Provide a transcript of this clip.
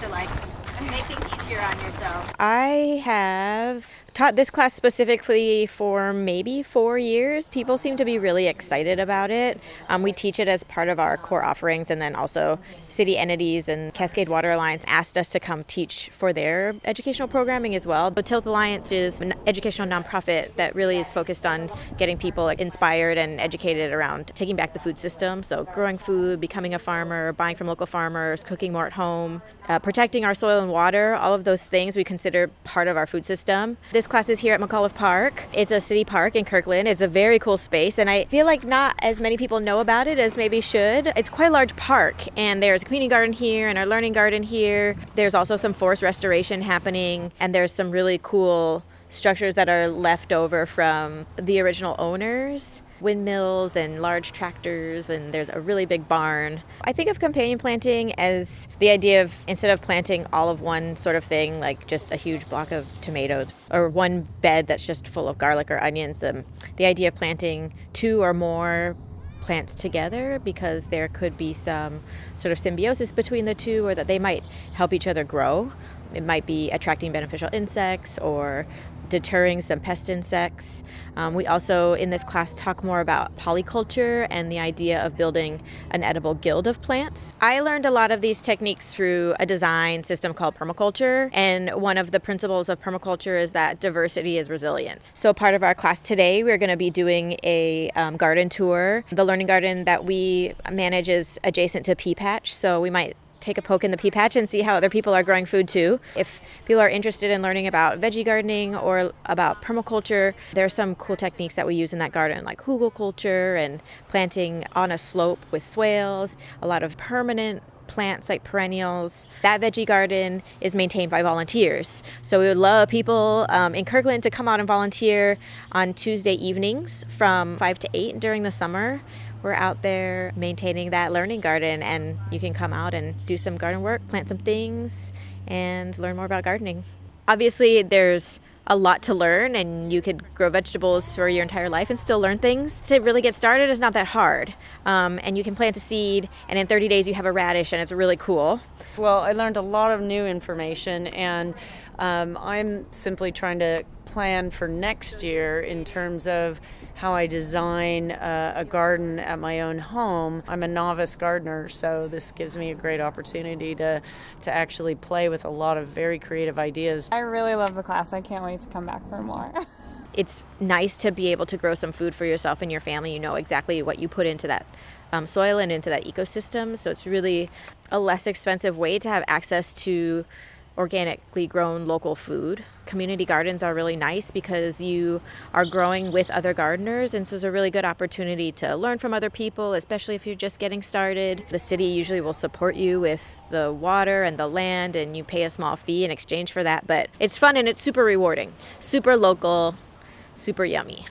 what's it like? Make things easier on yourself. I have taught this class specifically for maybe 4 years. People seem to be really excited about it. We teach it as part of our core offerings, and then also city entities and Cascade Water Alliance asked us to come teach for their educational programming as well. The Tilth Alliance is an educational nonprofit that really is focused on getting people inspired and educated around taking back the food system. So growing food, becoming a farmer, buying from local farmers, cooking more at home, protecting our soil and water, all of those things we consider part of our food system. This class is here at McAuliffe Park. It's a city park in Kirkland. It's a very cool space, and I feel like not as many people know about it as maybe should. It's quite a large park, and there's a community garden here and our learning garden here. There's also some forest restoration happening, and there's some really cool structures that are left over from the original owners. Windmills and large tractors, and there's a really big barn. I think of companion planting as the idea of, instead of planting all of one sort of thing, like just a huge block of tomatoes or one bed that's just full of garlic or onions, the idea of planting 2 or more plants together, because there could be some sort of symbiosis between the two, or that they might help each other grow. It might be attracting beneficial insects or deterring some pest insects. We also, in this class, talk more about polyculture and the idea of building an edible guild of plants. I learned a lot of these techniques through a design system called permaculture, and one of the principles of permaculture is that diversity is resilience. So part of our class today, we're going to be doing a garden tour. The learning garden that we manage is adjacent to Pea Patch, so we might take a poke in the Pea Patch and see how other people are growing food too. If people are interested in learning about veggie gardening or about permaculture, there are some cool techniques that we use in that garden, like hugelkultur and planting on a slope with swales, a lot of permanent plants like perennials. That veggie garden is maintained by volunteers. So we would love people in Kirkland to come out and volunteer on Tuesday evenings from 5 to 8 during the summer. We're out there maintaining that learning garden, and you can come out and do some garden work, plant some things, and learn more about gardening. Obviously, there's a lot to learn, and you could grow vegetables for your entire life and still learn things. To really get started is not that hard. And you can plant a seed, and in 30 days you have a radish, and it's really cool. Well, I learned a lot of new information, and I'm simply trying to plan for next year in terms of how I design a garden at my own home. I'm a novice gardener, so this gives me a great opportunity to actually play with a lot of very creative ideas. I really love the class. I can't wait to come back for more. It's nice to be able to grow some food for yourself and your family. You know exactly what you put into that soil and into that ecosystem, so it's really a less expensive way to have access to organically grown local food. Community gardens are really nice because you are growing with other gardeners, and so it's a really good opportunity to learn from other people, especially if you're just getting started. The city usually will support you with the water and the land, and you pay a small fee in exchange for that, but it's fun and it's super rewarding, super local, super yummy.